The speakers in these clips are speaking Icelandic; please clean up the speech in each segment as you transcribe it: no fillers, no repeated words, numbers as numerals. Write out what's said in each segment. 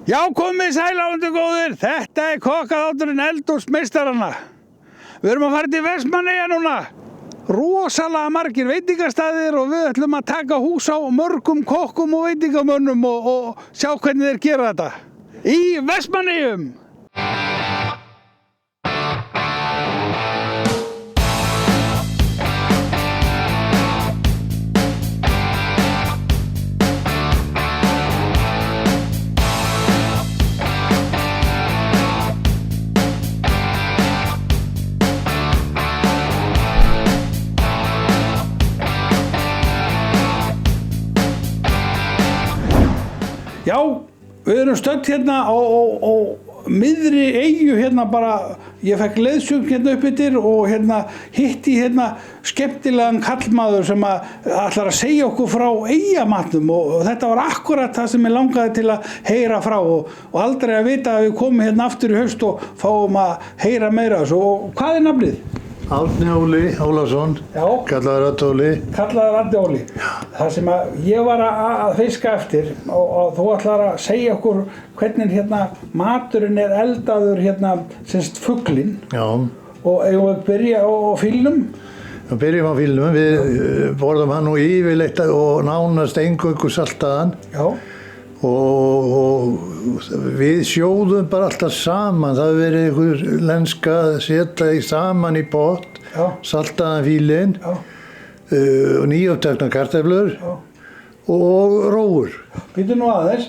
Já, komið sæláundu góðir, þetta kokkaþátturinn Eldhúsmeistarana. Við erum að fara til Vestmannaeyja núna. Rosalega margir veitingastaðir og við ætlum að taka hús á mörgum kokkum og veitingamönnum og sjá hvernig þeir gera þetta. Í Vestmannaeyjum! Já, við erum stödd hérna á miðri eyju hérna bara, ég fekk leiðsögn hérna upp yfir og hérna hitti hérna skemmtilegan kallmaður sem ætlar að segja okkur frá eyjamatnum og þetta var akkurat það sem ég langaði til að heyra frá og aldrei að vita að við komum hérna aftur í haust og fáum að heyra meira þessu. Og hvað er nafnið? Árni Óli Ólafsson, kallaður Árni Óli. Kallaður Árni Óli. Það sem ég var að fiska eftir og þú ætlar að segja okkur hvernig hérna maturinn er eldaður hérna, semst fuglinn. Já. Og eigum við að byrja á fílnum? Við byrjum á fílnum, við borðum hann nú yfirleitt og nánast eingöngu saltaðan. Já. Og við sjóðum bara alltaf saman, það hefur verið einhver lenska að setja í saman í pott, saltaðan fílinn, nýupptekna kartöflur og rófur. Býtu nú aðeins,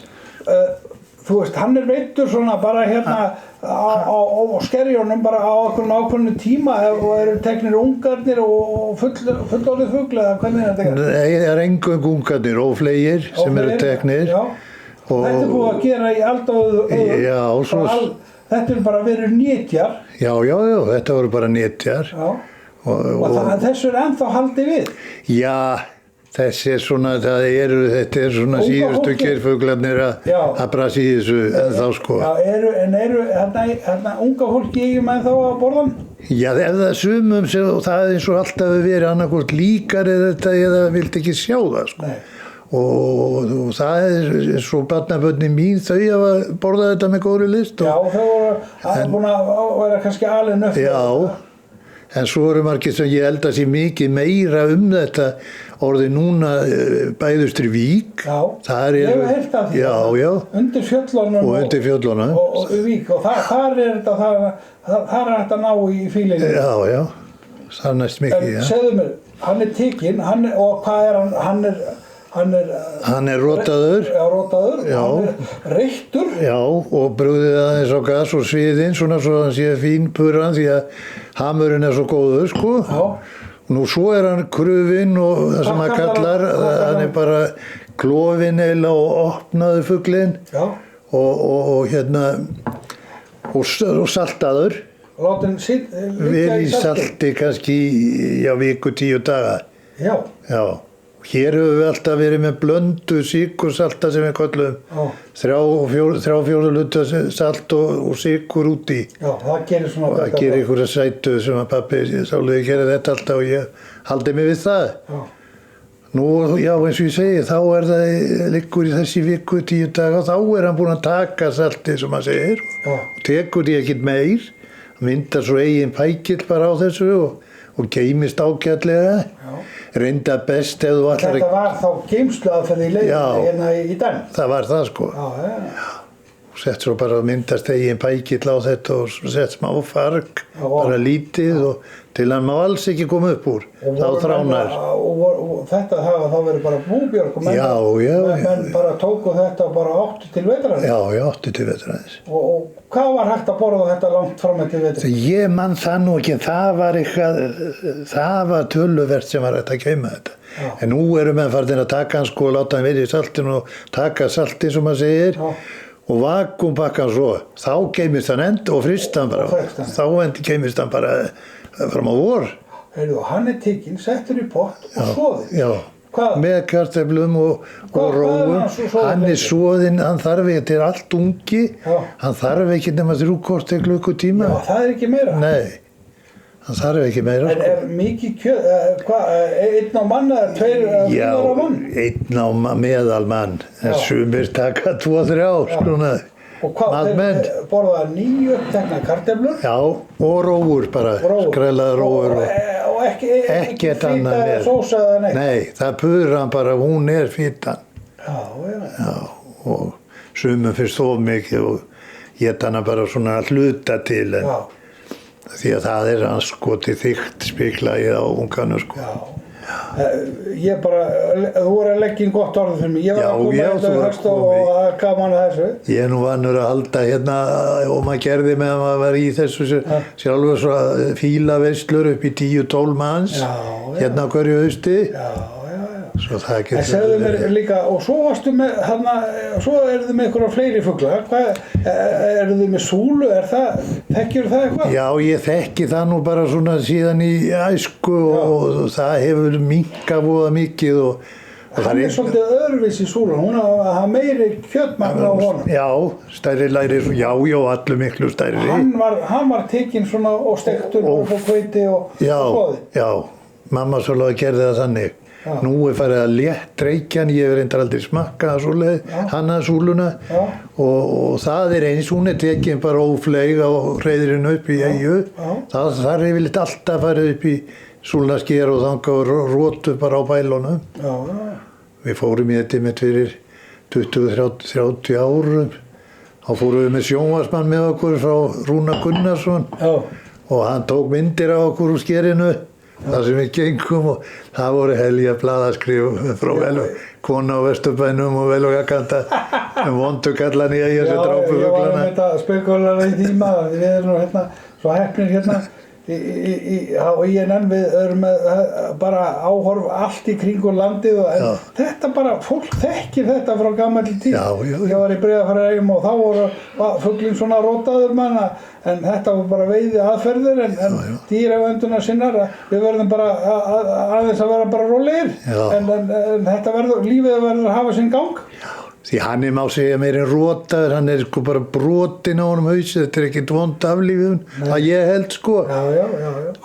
þú veist, hann er veiddur svona bara hérna á skerjónum bara á ákveðnu tíma og eru teknir ungarnir og fullorðið fugl eða hvernig er þetta? Nei, það er eingöngu ungarnir og fleygir sem eru teknir. Já. Þetta er búið að gera í aldauðu þetta er bara verið netjar. Já, þetta voru bara netjar. Já. Og þessu er ennþá haldið við? Já, þessi er svona, þetta er svona síðustu geirfuglarnir að brasa í þessu ennþá sko. Já, eru hérna unga fólki ekki með þá að borðan? Já, ef það sumum og það er eins og alltaf verið annarkvort líkar eða vildi ekki sjá það sko. Nei. Og það er svo barnabörnin mín, þau hafa borðað þetta með góðri list. Já, þau voru búin að vera kannski alin upp. Já, en svo voru margir sem ég held að sé mikið meira þetta orðið núna bæðustri Vík. Já, ég hef heyrt af því. Já. Undir fjöllunum. Og undir fjöllunum. Og Vík, og þar er þetta ná í fílinu. Já, það er næst mikið, já. En segðu mér, hann er tekinn, og hvað er hann? Hann er rotaður. Já, rotaður. Já. Hann er reyktur. Já, og brugðið aðeins á gas og sviðinn, svona svo hann sé fínpuran því að hamurinn er svo góður, sko. Já. Nú svo er hann krufinn og það sem hann kallar, hann er bara klofinn eða og opnaður fuglinn. Já. Og hérna, og saltaður. Látin verið í salti kannski, viku 10 daga. Já. Já. Hér höfum við alltaf verið með blöndu sykursalta sem við köllum 3/4 hluta salt og sykur úti. Já, það gerir svona betra. Það gerir einhverja sætu sem að pabbi sáluði að gera þetta alltaf og ég haldi mig við það. Já. Nú, já, eins og ég segi, þá er það liggur í þessi viku 10 daga og þá er hann búinn að taka saltið sem hann segir og tekur því ekkert meir, myndar svo eigin pækill bara á þessu og geymist ágætlega. Já. Reynda best ef þú ætlar Þetta var þá geymsluaðferð í leiðinni hérna í den? Það var það sko. Já. Og sett svo bara að myndast eigin pækill á þetta og sett smá farg, bara lítið og til hann má alls ekki koma upp úr. Þá þránar. Og þetta hafa þá verið bara búbjörg og menn bara tóku þetta bara 8 til vetrarins? Já, 8 til vetrarins. Og hvað var hægt að borða þetta langt fram til vetrarins? Ég man það nú ekki, það var töluvert sem var hægt að geyma þetta. Já. En nú eru menn farin að taka hann sko og láta hann verið í saltinu og taka saltið sem maður segir. Og vakuumpakka hann svo, þá geymist hann og frista hann bara. Þá geymist hann bara fram á vor. Heyrðu, hann er tekinn, settur í pott og soðið. Já, með kartöflum og rófum. Hann er soðinn, hann þarf ekki, þetta er allt ungi. Hann þarf ekki nema 3/4 klukkutíma. Já, það er ekki meira. Nei. Það þarf ekki meira. En er mikið kjöt, einn á mann eða tveir á mann? Já, einn á meðal mann. En sumir taka 2-3 svona. Og hvað, maðmenn. þeir borðaði nýupptekna kartöflur? Já, og rófur bara, skrælaða rófur. Og ekki ekkert fita annað eða með. sósa eða neitt? Nei, það pudrar hann bara, hún fitan. Já, og sumum finnst þó mikið og éta hana bara svona að hluta til. En, því að það hann skoti þykkt spiklaðið á unganum sko. Já. Ég bara, þú voru að leggja inn gott orðið fyrir mig. Ég var að koma þetta við höst og það gaf manna þessu. Ég nú vannur að halda hérna og maður gerði meðan maður var í þessu sjálfur svo fílaveislur upp í 10-12 manns hérna á hverju hausti. Svo það getur... En segðu mér líka, og svo varstu með, svo eru þið með einhverja fleiri fugla. Eru þið með súlu, þekkir það eitthvað? Já, ég þekki það nú bara svona síðan í æsku og það hefur minnkað voða mikið og hann svolítið öðruvísi súlan, hún hafa meiri kjötmagn á honum. Já, stærri læri, já, allir miklu stærri. Hann var tekinn svona og stektur og hveiti og skoði. Já, mamma svolítið gerði það þannig. Nú farið að létt reykjan, ég hef reyndar aldrei smakkað hana súluna og það eins, hún tekin bara ófleig á hreiðrinu upp í Eyju. Það er yfirleitt alltaf farið upp í súlnasker og þanga og rótu bara á bælunum. Við fórum í þetta með fyrir 20-30 árum. Þá fórum við með sjónvarpsmann með okkur frá Rúnar Gunnarsson og hann tók myndir á okkur úr skerinu. Það sem við gengum og það voru helja blaðaskrif frá kona á Vesturbænum og Velogakanta vondu kallan í Eyja sem drápu fuglana. Já, ég var með þetta spekulara í tíma, við erum nú hérna svo heppnir hérna og ég við erum með bara áhorf allt í kringu landið og þetta bara, fólk þekkir þetta frá gamalli tíð. Ég var í Breiðafjarðaregjum og þá voru fuglinn svona rótaður manna en þetta var bara veiði aðferðir en dýraverndunar sinnar við verðum bara aðeins að vera bara rólegir en þetta lífið verður að hafa sinn gang. Því hann má segja meir en rótaður, hann sko bara brotin á honum hausi, þetta ekkert vond aflífun, að ég held sko.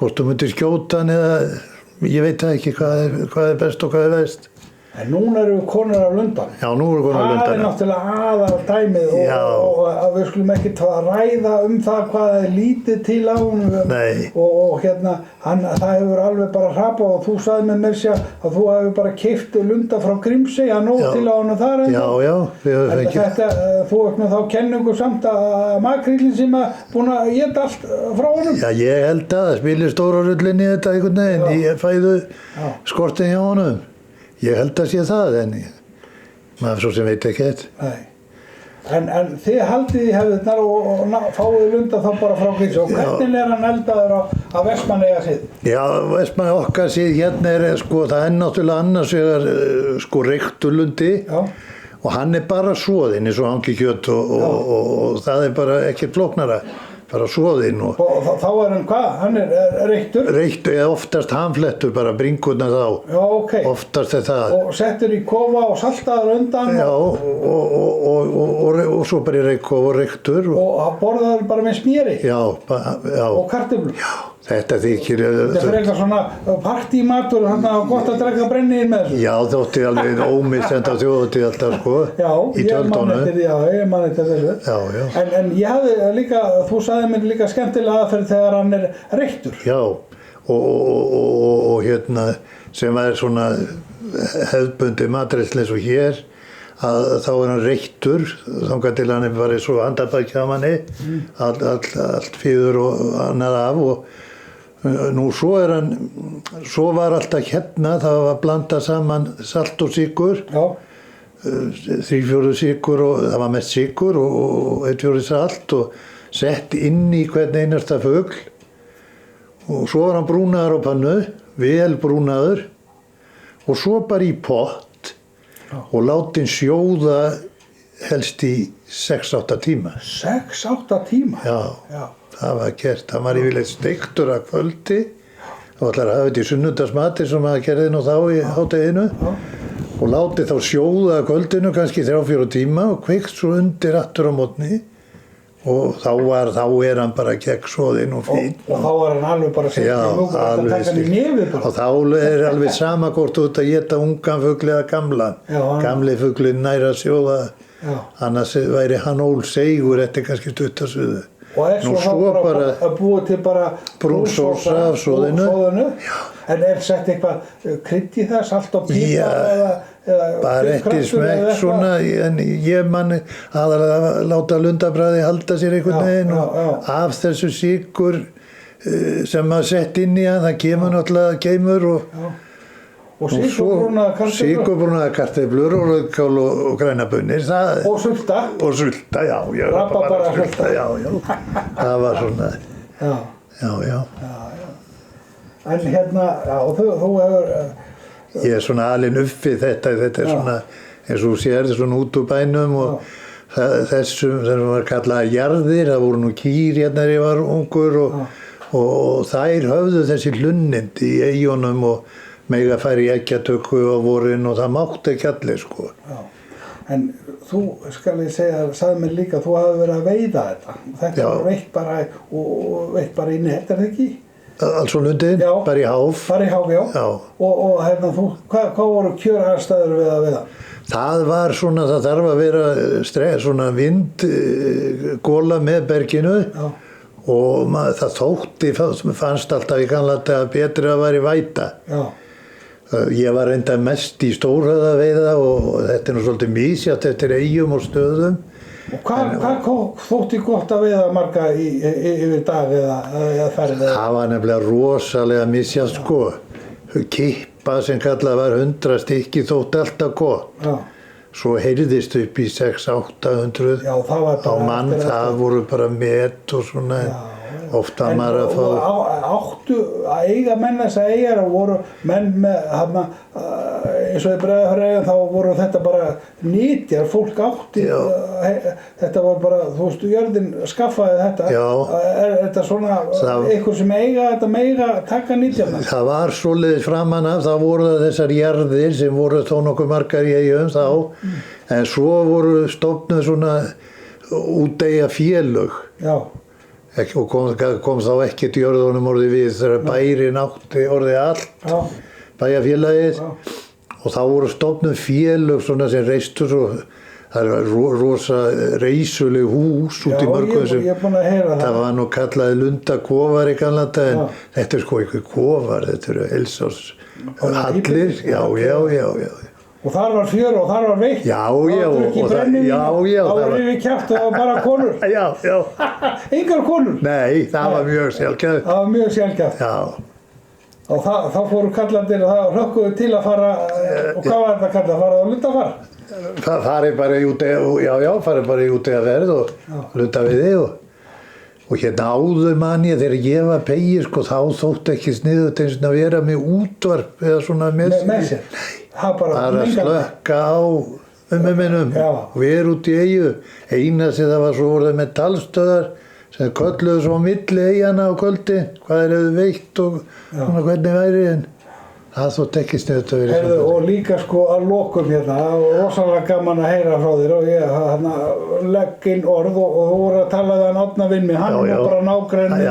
Hvort þú myndir skjóta hann eða, ég veit ekki hvað best og hvað verst. En núna erum við konur af lundan. Já, nú erum við konur af lundan. Það náttúrulega aðal dæmið og að við skulum ekki ræða það hvað lítið til á honum. Og hérna, það hefur alveg bara hrapað og þú sagði með sér að þú hefur bara keypt lunda frá Grímsey, að nóg til á honum þar ennþá. Já, við höfum fengið. Þú ert með þá kenningu samt að makríllinn sem búin að éta allt frá honum. Já, ég held að það spilir stóra rullinni í þetta einhvern veginn, í fæðu skortin hjá honum. Ég held að sé það, en maður svo sem veit ekki þetta. En þið haldið í hefðirnar og fáið lunda þá bara frá Grímsey og hvernig hann eldaður á Vestmannaeyja síð? Já, Vestmannaeyja okkar síð hérna sko, það náttúrulega annars vegar sko reyktur lundi og hann bara soðinn eins og hangikjöt og það bara ekkert flóknara. Bara soðinn og þá hann hvað? Hann reyktur? Reyktur, eða oftast hanflettur, bara bringurnar þá. Já, ok. Oftast það. Og settur í kofa og saltaður undan? Já, og svo bara í reykkof og reyktur. Og borðaður bara með smjöri? Já. Og kartöflur? Já, þetta þykir... Þetta er eitthvað svona partímatur, gott að drekka brennivín með þessu? Já, þótti alveg ómissend á þjóðhátíð alltaf, sko. Já, ég man eftir þessu. Já. En ég hafði líka, þú sagði mér líka skemmtilega aðferð þegar hann reyktur. Já, og hérna, sem svona hefðbundi matreiðslu eins og hér, að þá hann reyktur, þangað til hann bara svo handabækja af manni, allt fíður og annað af og nú svo var alltaf hérna, það var blandað saman salt og sykur, 3/4 sykur og það var mest sykur og 1/4 salt og sett inn í hvern einasta fugl og svo var hann brúnaður á pannu, vel brúnaður og svo bara í pott og látin sjóða helst í 6-8 tíma. 6-8 tíma? Já, það var gert. Það var yfirleitt steiktur að kvöldi og ætlar að hafa þetta í sunnudagsmati sem maður gerði nú þá í hádeginu og látið þá sjóða að kvöldinu kannski 3-4 tíma og kveikt svo undir aftur á mótni og þá hann bara geggsoðinn og fín. Og þá var hann alveg bara sett í lúkur að taka hann í nefið bara. Og þá alveg sama hvort þú ert að éta ungan fugl eða gamlan. Gamli fuglinn nær að sjóða Já. Annars væri hann ólseigur eftir kannski stuttasöðu. Og svo bara að búa til bara brúnsósa af soðinu. En sett eitthvað krydd í það, salt og pípar eða bara eftir smekk svona, en ég manni aðalega að láta lundabræði halda sér einhvern veginn og af þessu sykur sem maður sett inn í hann, það kemur náttúrulega geimur og sykurbrúnaðar kartöflur og rauðkál og grænabunnir og sulta, já, rabarbarasulta, já, það var svona, já. En hérna, þú hefur ég svona alinn uppi þetta svona, eins og þú sér þetta svona út úr bænum og þessum sem var kallað jarðir, það voru nú kýr hérna þegar ég var ungur og þær höfðu þessi hlunnindi í eyjunum og mega færi eggjatöku á vorin og það mátti ekki allir sko. Já. En þú, skal ég segja, sagði mér líka, þú hafi verið að veiða þetta. Þetta var veitt bara í net, það ekki? Alls og lundin, bara í háf. Bara í háf, já. Og hérna, hvað voru kjöraðstæður við að veiða? Það var svona, það þarf að vera svona vindgóla með berginu. Já. Og það þótti, fannst alltaf í gamla daga betri að væri væta. Já. Ég var reynda mest í stórhöfðaveiða og þetta nú svolítið misjafnt eftir eyjum og stöðum. Og hvað þótti gott að veiða marga yfir dag eða ferð? Það var nefnilega rosalega misjafnt sko. Kippa sem kallað var 100 stykki þótti alltaf gott. Já. Svo heyrðist upp í 600-800 á mann, það voru bara met og svona. Ofta maður að fá... Áttu að eiga menn þessa eyjar og voru menn með, eins og í Breiðafjarðareyjum þá voru þetta bara nýtjar, fólk átti, þetta var bara, þú veist, jörðin skaffaði þetta. Já. Þetta svona, einhver sem eiga þetta mega taka nýtjarna? Það var svoleiðis framan af, þá voru það þessar jarðir sem voru þó nokkuð margar í eyjum þá, en svo voru stofnuð svona úteyja félög. Já. Og kom þá ekkert í orðunum orðið við þegar bærin átti orðið allt, bæjarfélagið og þá voru stofnuð félög svona sem reistu svo, það var rosa reisuleg hús út í mörgum sem, það var nú kallaði lundakofar í gamla daga en þetta sko einhver kofar, þetta eru helsás hallir, já. Og þar var fjör og þar var veitt. Já. Það var yfir kjaft og það var bara konur. Já. Engar konur. Nei, það var mjög sjaldgæft. Það var mjög sjaldgæft. Já. Og þá fóru kallandir og það hlökkuðu til að fara, og hvað var þetta kallað? Farað á lundafar? Farið bara í útegaferð og lundaviði og hérna áður man ég þegar ég var pegi sko þá þótti ekki sniðugt eins og að vera með útvarp eða svona með sér. Bara að slökka á minnum og við erum út í eyju. Eina sem það var svo voruð með talstöðar sem kölluðu svo á milli eyjana á kvöldi, hvað hefðu veitt og svona hvernig væri en það þótt ekki sniðugt að vera svona. Og líka sko að lokum hérna, það var rosalega gaman að heyra frá þér og ég legg inn orð og þú voru að tala við hann Árna vinn minn, hann var bara nágrenninn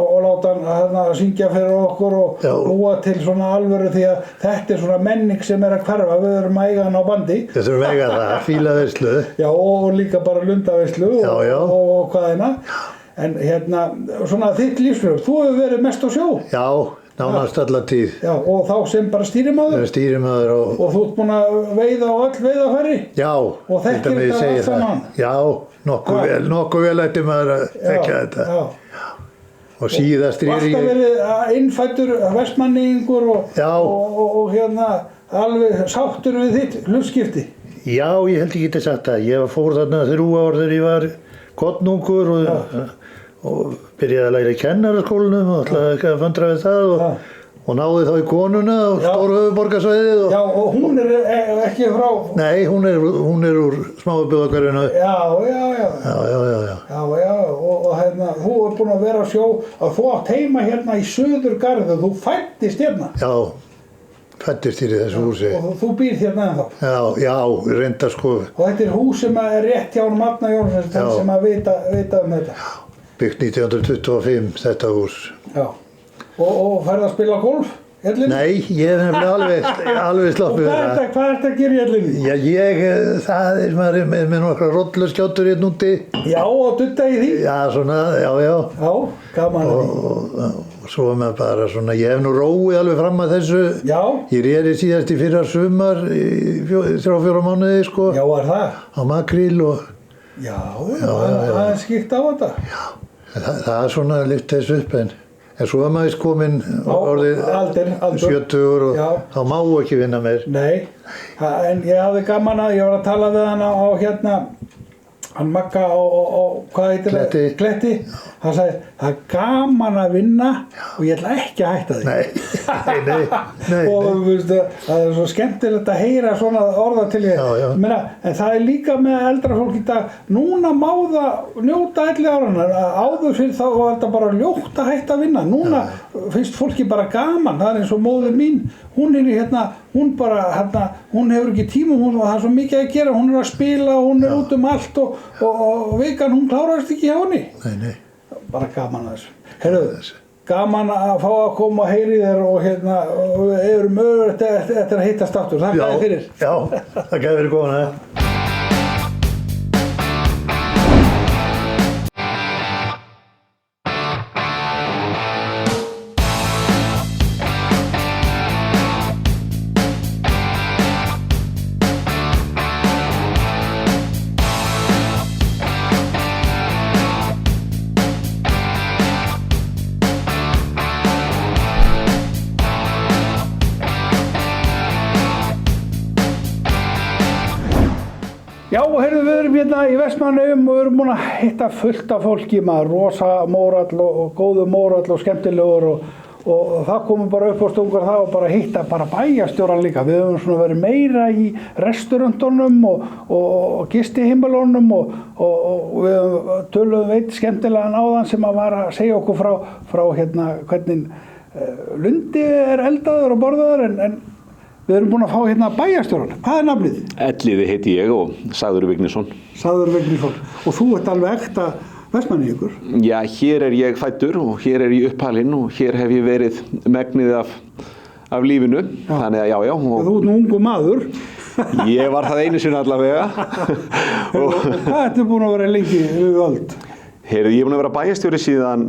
og láta hann að syngja fyrir okkur og búa til svona alvöru því að þetta svona menning sem að hverfa, við erum að eiga hann á bandi. Við þurfum að eiga það, fílaveislu. Já og líka bara lundaveislu og hvað hérna. En hérna, svona þitt lífsflug, þú hefur verið mest á sjó? Já, nánast alla tíð. Já, og þá sem bara stýrimaður? Stýrimaður og... Og þú ert búinn að veiða á öll veiðarfæri? Já, og þekkir þetta allt saman? Já, nokkuð vel ætti maður að þekkja þetta. Já. Og síðast og alltaf verið innfæddur vestmanningur og hérna alveg sáttur við þitt hlutskipti? Já, ég held ég geti sagt það. Ég fór þarna 3 ár þegar ég var kornungur og byrjaði að læra í kennaraskólanum og ætlaði að föndra við það og náði þá í konuna á Stórhöfuðborgarsvæðið. Já, og hún ekki frá... Nei, hún er úr smábúðahverfinu. Já. Já, og hérna, þú er búinn að vera á sjó og þú átt heima hérna í Suðurgarði, þú fæddist hérna. Já, fæddist hér í þessu húsi. Og þú býrð hérna ennþá. Já, reyndar sko. Og þetta er hús sem er rétt hjá Árna Jónsson sem að vita þetta. Já, byggt 1925, þetta hús. Já. Og ferð að spila golf Hellinni? Nei, ég hef nefnilega alveg sloppið Og hvað ertu að gera í hellinni? Já, það maður er með nokkra rolluskjátur hérna úti. Já, og dutta í því? Já, svona, já. Já, gaman að því. Og svo er maður bara svona, ég hef nú róið alveg fram að þessu. Já. Ég réði síðast í fyrra sumar, í 3-4 mánuði, sko. Já, var það? Á makríl og... Já, það er skýrt á þetta. Já, það er svona lyft þessu upp en svo er maður komin orðið aldur. 70 og þá má ekki vinna meir. Nei, en ég hafði gaman að, ég var að tala við hann á hérna, hann Magga á hvað heitir það? Kletti. Hann sagði, það er gaman að vinna og ég ætla ekki að hætta því. Nei. Og veistu, það er svo skemmtilegt að heyra svona orða til ég. Já. Meina, en það er líka með eldra fólk í dag, núna má það njóta 11 ára, áður fyrir þá var þetta bara ljótt að hætta að vinna. Núna finnst fólki bara gaman, það er eins og móðir mín, hún er hérna, hún hefur ekki tíma, það er svo mikið að gera, hún er að spila, hún er út allt og vikan, hún klárast ekki hjá henni. Nei. Bara gaman að þessu. Heyrðu, gaman að fá að koma að heyri þér og hérna, og við erum mögulegt eftir að hittast aftur. Þakka þér fyrir. Já, þakka þér fyrir komuna. Já, heyrðu, við erum hérna í Vestmannaeyjum og við erum búin að hitta fullt af fólki, maður rosa mórall og góðu mórall og skemmtilegur og það komum bara upp á stungur það og bara hitta bara bæjarstjóran líka. Við höfum svona verið meira í restaurantunum og gistiheimilunum og við töluðum veit skemmtilegan áðan sem að var að segja okkur frá hérna hvernig lundi er eldaður og borðaður en við erum búin að fá hérna bæjarstjóran. Hvað er nafnið? Elliði heiti ég og Sagður Vignisson. Sagður Vignisson. Og þú ert alveg ekta Vestmannaeyingur? Já, hér er ég fæddur og hér er ég uppalinn og hér hef ég verið megnið af lífinu. Já. Þannig að já. Og þú ert nú ungu maður. Ég var það einu sinni allavega. og hvað ertu búin að vera lengi við öld? Heyrðu, ég er búin að vera bæjarstjóri síðan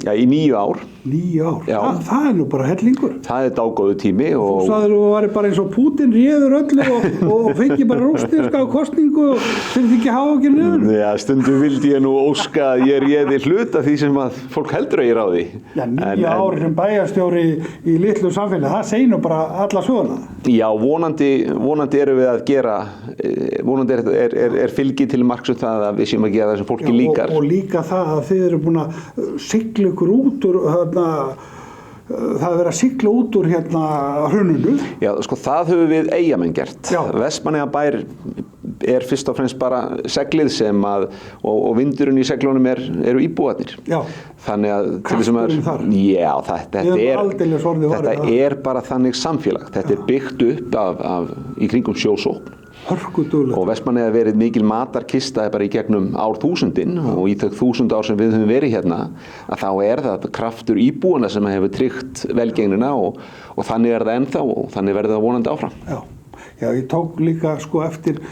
í 9 ár. 9 ár? Já. Það er nú bara hellingur. Það er dágóðu tími og... Þú sagðir að þú væri bara eins og Pútín réður öllu og fengi bara rússneska kosningu og þurfti ekki að hafa ekki niður. Já, stundum vildi ég nú óska að ég réði hluta því sem að fólk heldur að ég ráði. Já, 9 ár sem bæjarstjóri í litlu samfélagi, það segir nú bara alla söguna. Já, vonandi erum við að gera, vonandi er fylgi til marks um það að við séum að gera það sem fólki líkar. Og líka það að þið eru búin að sigla ykkur út úr það er verið að sigla út úr hérna hruninu. Já, sko það höfum við Eyjamenn gert. Vestmannaeyjabær er fyrst og fremst bara seglið sem að og vindurinn í seglunum eru íbúarnir. Já. Þannig að krafturinn þar. Já, þetta er bara þannig samfélag. Þetta er byggt upp í kringum sjósókn. Og Vestmannaeyjar verið mikil matarkista bara í gegnum árþúsundin og í þau 1000 ár sem við höfum verið hérna að þá er það kraftur íbúana sem hefur tryggt velgengnina og þannig er það ennþá og þannig verður það vonandi áfram. Já, ég tók líka sko eftir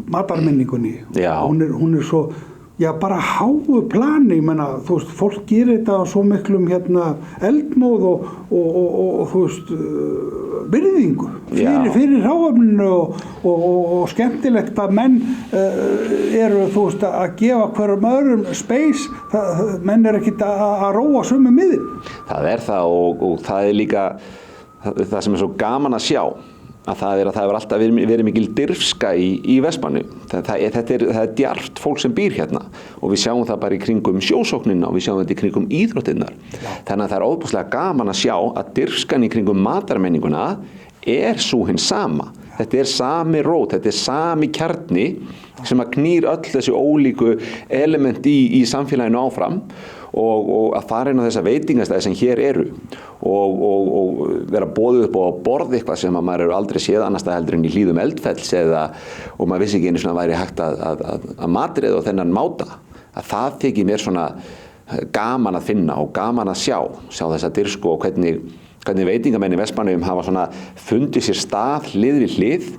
matarmenningunni. Já. Hún er svo, já bara háu plani, ég meina, þú veist, fólk gerir þetta á svo miklum hérna eldmóð og þú veist, virðingu fyrir hráefninu og skemmtilegt hvað menn eru, þú veist, að gefa hverjum öðrum space, menn er ekkert að róa sömu miðin. Það er það og það er líka það sem er svo gaman að sjá. Það hefur alltaf verið mikil dirfska í Vestmannaeyjum. Það er djarft fólk sem býr hérna og við sjáum það bara í kringum sjósóknina og við sjáum þetta í kringum íþróttirnar. Þannig að það er óbúslega gaman að sjá að dirfskan í kringum matarmenninguna er sú hinn sama. Þetta er sami rót, þetta er sami kjarni sem að knýr öll þessi ólíku element í samfélaginu áfram og að fara inn á þessa veitingastæði sem hér eru og vera boðið upp og borða eitthvað sem að maður eru aldrei séð annars það heldur en í Hlíðum Eldfells og maður vissi ekki einu svona væri hægt að matreiða á þennan máta. Að það þykir mér svona gaman að finna og gaman að sjá þessa dirfsku og hvernig hvernig veitingamenn í Vestmannaeyjum hafa svona fundið sér stað hlið við hlið,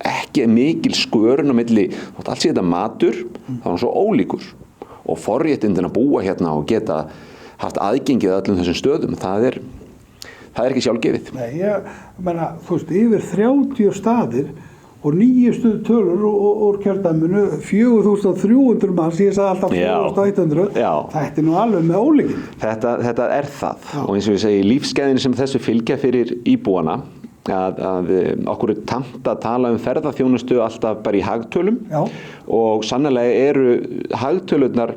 ekki mikil skörun á milli, þótt allt sé þetta matur, þá er hann svo ólíkur og forréttindin að búa hérna og geta haft aðgengið að öllum þessum stöðum, það er ekki sjálfgefið. Nei, ég meina, þú veist, yfir 30 staðir og nýjustu tölur úr kjördæminu, 4.300 manns, ég sagði alltaf 4.100, þetta nú alveg með ólíkindi. Þetta það og eins og ég segi, lífsgæðin sem þessu fylgja fyrir íbúana, að okkur tamt að tala ferðaþjónustu alltaf bara í hagtölum og sannarlega eru hagtölurnar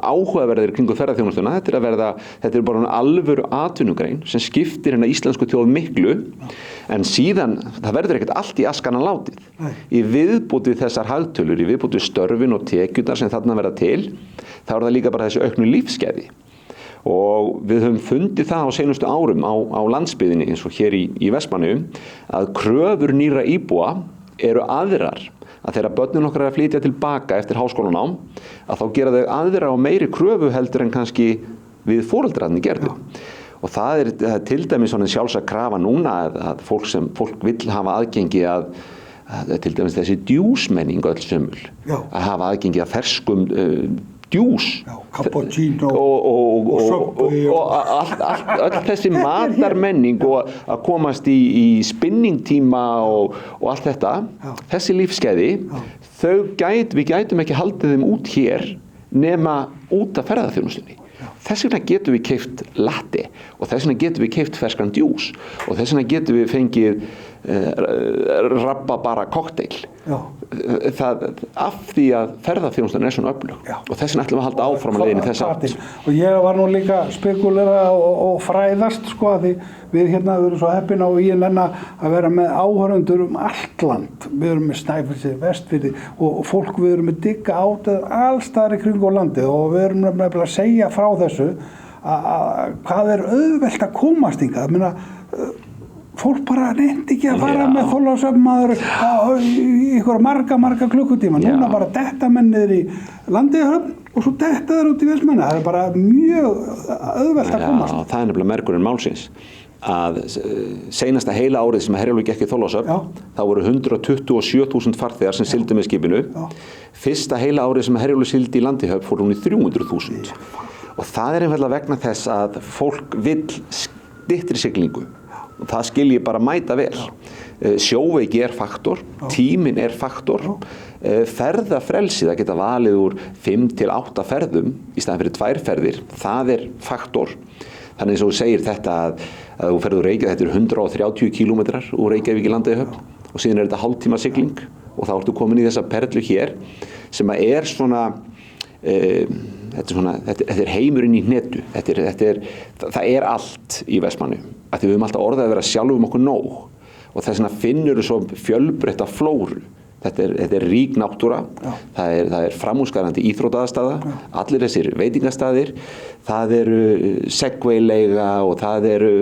áhugaverðir kringu ferðaþjónustuna, þetta er bara alvöru atvinnugrein sem skiptir íslensku þjóð miklu, en síðan það verður ekkert allt í askana látið. Í viðbóti þessar hagtölur, í viðbóti störfin og tekjurnar sem þarna verða til, þá er það líka bara þessu auknu lífsgæði. Og við höfum fundið það á seinustu árum á landsbyggðinni eins og hér í Vestmannaeyjum að kröfur nýrra íbúa eru aðrar, að þegar börnin okkar að flytja tilbaka eftir háskólanám, að þá gera þau aðra og meiri kröfu heldur en kannski við foreldrarnir gerðu. Og það er til dæmis svona sjálfsagt krafa núna að fólk vill hafa aðgengi að til dæmis þessi djúsmenning öll sömul, að hafa aðgengi að ferskum djús cappuccino og öll þessi matarmenning og að komast í spinningtíma og allt þetta, þessi lífsgæði, við gætum ekki haldið þeim út hér nema út af ferðaþjónustunni. Þess vegna getum við keypt latte og þess vegna getum við keypt ferskan djús og þess vegna getum við fengið rabarbara kokteil. Af því að ferðaþjónustan svona öflug og þess vegna ætlum við að halda áfram að leiðinni þess átt. Og ég var nú líka spekulera og fræðast því við erum svo heppin á INN að vera með áhorfendur allt land. Við erum með Snæfellsnes, Vestfirði og fólk við erum með digga átöð alls staðar í kring á landið og við erum nefnilega að segja frá þessu að hvað auðvelt að komast hingað. Fólk bara reyndi ekki að fara með Þorlákshöfn í ykkur marga klukkutíma. Núna bara detta menn niður í Landeyjahöfn og svo detta þeir út í Vestmannaeyja. Það er bara mjög auðvelt að komast. Það er nefnilega merkurinn málsins að seinasta heila árið sem Herjólfur gekk í Þorlákshöfn, þá voru 127.000 farþegar sem sigldu með skipinu. Fyrsta heila árið sem Herjólfur sigldi í Landeyjahöfn fór hún í 300.000. Og það er einfaldlega vegna þess að fólk vill styttri siglingu. Og það skil ég bara mæta vel. Sjóveiki er faktor, tíminn er faktor, ferðafrelsi, það geta valið úr 5 til 8 ferðum í staðinn fyrir 2 ferðir, það er faktor. Þannig eins og þú segir þetta að þú ferður úr Reykjavík, þetta er 130 kílómetrar úr Reykjavík í Landeyjahöfn og síðan er þetta hálftíma sigling og þá ertu komin í þessa perlu hér sem er svona þetta er heimurinn í hnetu, það er allt í Vestmannaeyjum, af því við höfum alltaf orðað að vera sjálfum okkur nóg og þess vegna finnur við svo fjölbreytta flóru. Þetta er rík náttúra, það er framúrskarandi íþróttaaðstaða, allir þessir veitingastaðir, það eru segway-leiga og það eru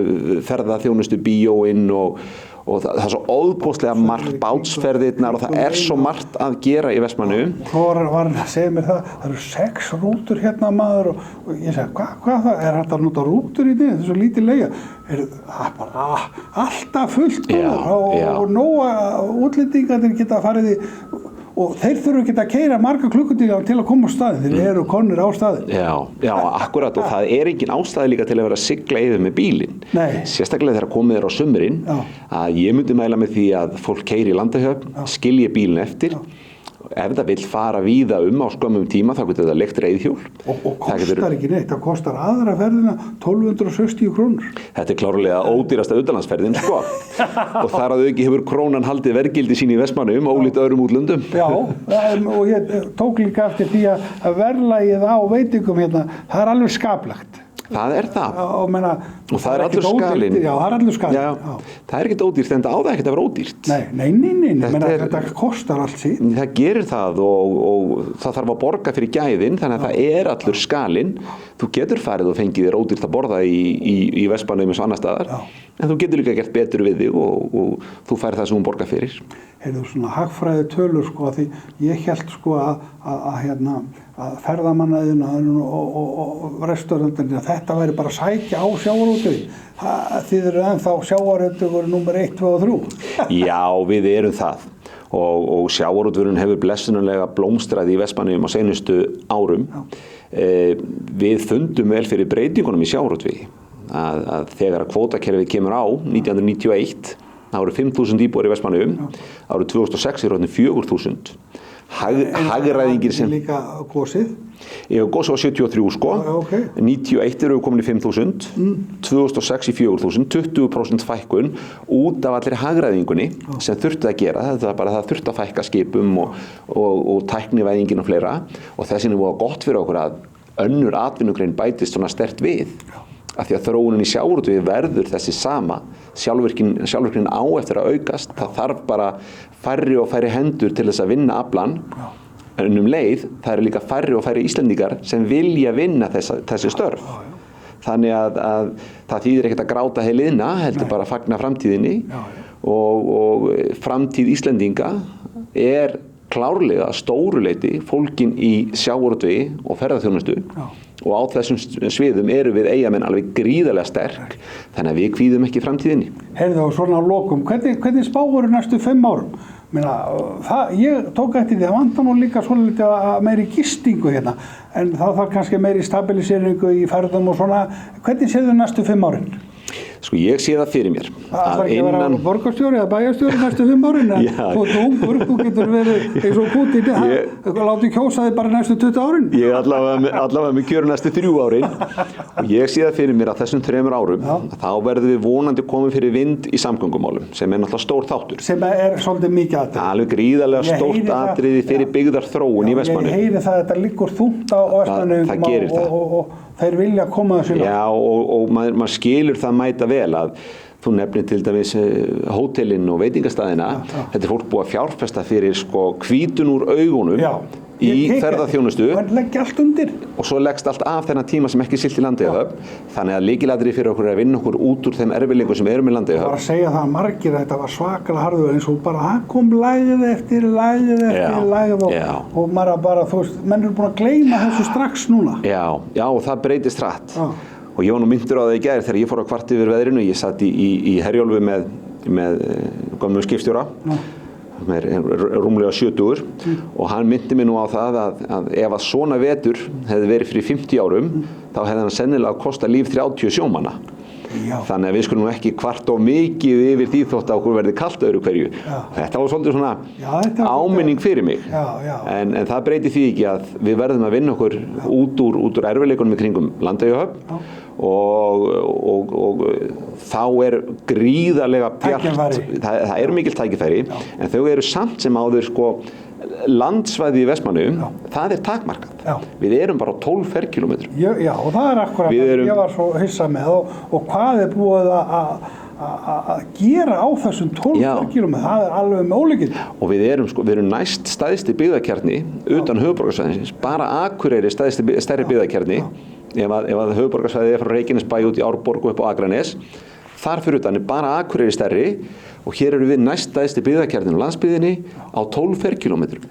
ferðaþjónustu bíóinn og það er svo óðbóðslega margt bátsferðirnar og það er svo margt að gera í Vestmannaeyjum. Hvor var að segja mér það eru 6 rútur hérna maður og ég segi, hvað það? Er hægt að nota rútur í því? Þetta er svo lítið leiga. Það er bara alltaf fullt og nóga útlendingarnir geta farið í og þeir þurfa ekki að keyra marga klukkutíma til að koma á staðinn, þeir eru komnir á staðinn. Já, akkurat og það er engin ástæða líka til að vera að sigla yfir með bílinn. Sérstaklega þegar komið er á sumrin, að ég myndi mæla með því að fólk keyri í Landeyjahöfn, skilji bílinn eftir. Ef það vill fara víða á skömmum tíma þá getur það leigt reiðhjól. Og kostar ekki neitt, það kostar aðra ferðina 1260 krónur. Þetta er klárlega ódýrasta utanlandsferðin, sko. Og þar að auki hefur krónan haldið verðgildi sín í Vestmannaeyjum, ólíkt öðrum útlöndum. Já, og ég tók líka eftir því að verðlagið á veitingum hérna, það er alveg skaplegt. Það er það. Og það er allur skalinn. Já, það er allur skalinn. Það er ekkert ódýrt, en það á það ekkert að vera ódýrt. Nei, þetta kostar allt sín. Það gerir það og það þarf að borga fyrir gæðin, þannig að það er allur skalinn. Þú getur farið og fengið þér ódýrt að borða í Vestmannaeyjum eins og annar staðar, en þú getur líka gert betur við þig og þú færð það sem hún borgar fyrir. heyrðu svona hagfræði tölur sko, því ég hélt sko að ferðamannaðinn og restaurantinn, þetta væri bara að sækja á sjávarútvegi. Þið eru ennþá sjávarútvegur númer 1, 2 og 3. Já, við erum það og sjávarútvegurinn hefur blessunarlega blómstrað í Vestmannaeyjum á seinustu árum. Við fundum vel fyrir breytingunum í sjávarútvegi að þegar að kvótakerfið kemur á 1991, það voru 5.000 íbúar í Vestmannaeyjum, árið 2006 er orðin 4.000. Hagræðingir sem... Líka gósið? Já, gósið var 73 sko, 91 eru við komin í 5.000, 2006 í 4.000, 20% fækkun út af allir hagræðingunni sem þurfti að gera, það þurfti að fækka skipum og tæknivæðingin og fleira og þess vegna var gott fyrir okkur að önnur atvinnugrein bætist svona sterkt við. Af því að þróunin í sjávarútvegi verður þessi sama, sjálfvirknin á eftir að aukast, það þarf bara færri og færri hendur til þess að vinna aflann, en leið það eru líka færri og færri Íslendingar sem vilja vinna þessi störf. Þannig að það þýðir ekkert að gráta heiliðna, heldur bara að fagna framtíðinni og framtíð Íslendinga er klárlega að stóru leyti fólkin í sjávarútvegi og ferðaþjónustu og á þessum sviðum eru við Eyjamenn alveg gríðarlega sterk, þannig að við kvíðum ekki framtíðinni. Heyrðu þá svona á lokum, hvernig spáir næstu 5 árum? Ég tók eftir því að vantar nú líka svolítið meiri gistingu hérna, en þá þarf kannski meiri stabiliseringu í ferðum og svona. Hvernig séð þau næstu 5 árin? Sko ég sé það fyrir mér. Það þarf ekki að vera borgarstjóri eða bæjarstjóri næstu 5 árin, en þú ert ungur, þú getur verið eins og Putin, láttu kjósa þig bara næstu 20 árin. Ég er allavega með kjöru næstu 3 árin og ég sé það fyrir mér að þessum 3 árum þá verðum við vonandi komið fyrir vind í samgöngumálum sem er náttúrulega stór þáttur. Sem er svolítið mikið atriði. Alveg gríðarlega stórt atriði fyrir byggðarþróun í Vestmannaeyjum. Ég heyri það að þetta liggur þungt á Vestmannaeyjum og þeir vilja koma þessu langt. Já, og maður skilur það mæta vel að þú nefnir til dæmis hótelin og veitingastæðina. Þetta er fólk búið að fjárfesta fyrir sko hvítun úr augunum í ferðaþjónustu leggja allt undir. Og svo leggst allt af þennan tíma sem ekki siglt í Landeyjahöfn. Þannig að lykilatriði fyrir okkur er að vinna okkur út úr þeim erfiðleikum sem eru með Landeyjahöfn. Bara að segja það að margir þetta var svakalega harður eins og bara það kom lægð eftir og maður bara, þú veist, menn eru búin að gleyma þessu strax núna. Já, og það breytist hratt. Og ég var nú myndur á það í gær þegar ég fór að kvart yfir veðrinu. Ég satt í Herjólfi með gömlu skipstjóra. Sem er rúmlega 70 og hann myndi mig nú á það að ef að svona vetur hefði verið fyrir 50 árum þá hefði hann sennilega kostað líf 30 sjómanna. Þannig að við skulum nú ekki kvarta of mikið yfir því þótt að okkur verði kalt öðru hverju. Þetta var svolítið svona áminning fyrir mig. En það breyti því ekki að við verðum að vinna okkur út úr erfiðleikunum í kringum Landeyjahöfn og þá er gríðarlega bjart, það eru mikil tækifæri, en þau eru samt sem áður sko landsvæði í Vestmannaeyjum, það er takmarkað. Við erum bara á 12 ferkílómetrum. Já, og það er akkurat ég var svo hissa með og hvað er búið að gera á þessum 12 ferkílómetrum, það er alveg með ólíkindi. Og við erum næst stærsti byggðakjarni utan höfuðborgarsvæðisins, bara Akureyri stærri byggðakjarni. Ef að höfuðborgarsvæðið er frá Reykjanesbæ út í Árborg og upp á Akranes, þar fyrir utan er bara Akureyri stærri og hér eru við næst stærsti byggðakjarnin á landsbyggðinni á 12 ferkílómetrum.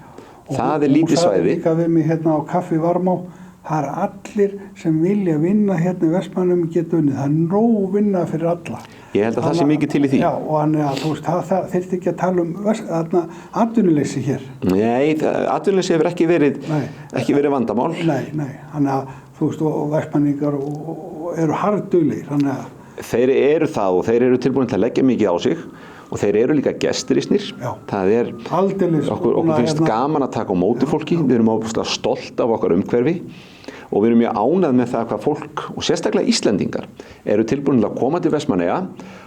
Það er lítið svæði. Og þú sagði líka við mig hérna á Kaffi Varmá, það er allir sem vilja vinna hérna í Vestmannaeyjum geta unnið. Það er nóg vinna fyrir alla. Ég held að það sé mikið til í því. Já, og þannig að þú veist, það þyrfti ekki að tala atvinnuleysi hér. Nei, atvinnuleysi hefur ekki verið vandamál. Nei, þannig að þú veist, og Vestmannaeyingar eru harðduglegir, þannig að þeir eru það og þeir eru tilbúin til að leggja mikið á sig og þeir eru líka gesturistnir. Það er okkur finnst gaman að taka á móti fólki, við erum ábúrslega stolt af okkar umhverfi og við erum mjög ánægð með það hvað fólk og sérstaklega Íslendingar eru tilbúin til að koma til Vestmannaeyja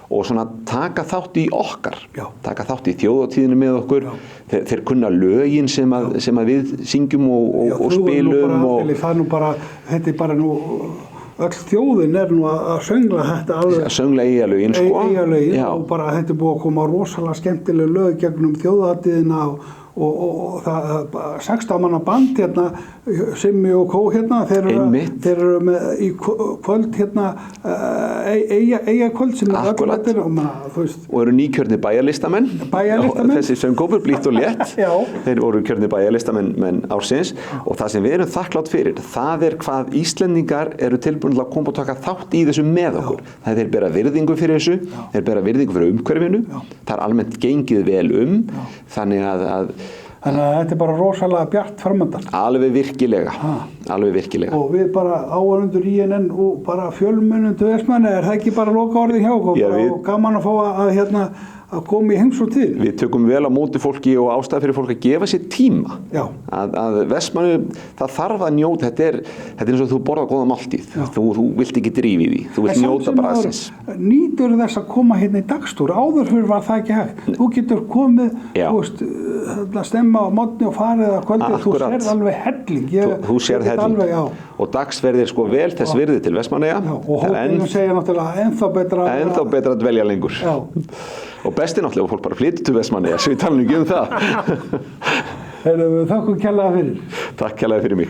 og svona taka þátt í okkar, taka þátt í þjóðhátíðinni með okkur. Þeir kunna lögin sem að við syngjum og spilum það er nú bara, þetta er bara nú öll þjóðin er nú að söngla þetta alveg. Að söngla Eyjalögin sko. Eyjalögin og bara þetta er búið að koma rosalega skemmtileg lög gegnum þjóðhátíðina og það 16 manna band hérna, Simmi og Kó hérna, þeir eru með í kvöld hérna, Eyjakvöld sem Akkurat. Og eru nýkjörnir bæjarlistamenn. Þessi söngkópur Blítt og létt. Þeir voru kjörnir bæjarlistamenn ársins og það sem við erum þakklátt fyrir, það hvað Íslendingar eru tilbúin að koma og taka þátt í þessu með okkur. Það þeir bera virðingu fyrir þessu, þeir bera virðingu fyrir umhverfinu, það almennt gengið vel þannig að Þannig að þetta bara rosalega bjart framöndan. Alveg virkilega. Og við bara áhorfendur INN og bara fjölmennundu Vestmannaeyja, það ekki bara lokaorðið hjá okkur og gaman að fá að koma í heimsókn til. Við tökum vel á móti fólki og ástæða fyrir fólk að gefa sér tíma. Að Vestmannaeyja, það þarf að njóta, þetta er eins og þú borðar góða máltíð. Þú vilt ekki drífa í því, þú vilt njóta bragðsins. Nýtur þess að koma hérna í dagstúr, áður fyrir var það ekki hægt. Þú getur komið, stemma á morgni og farið að kvöldi, þú sérð alveg helling. Þú sérð helling. Og dagsverðir vel þess virði til Vestmannaeyja. Og hópinum segja náttúrulega ennþá betra að dvelja lengur. Og besti náttúrulega fólk bara flytur til Vestmannaeyja, svo við talum ekki það. Þakka kærlega fyrir. Takk kærlega fyrir mig.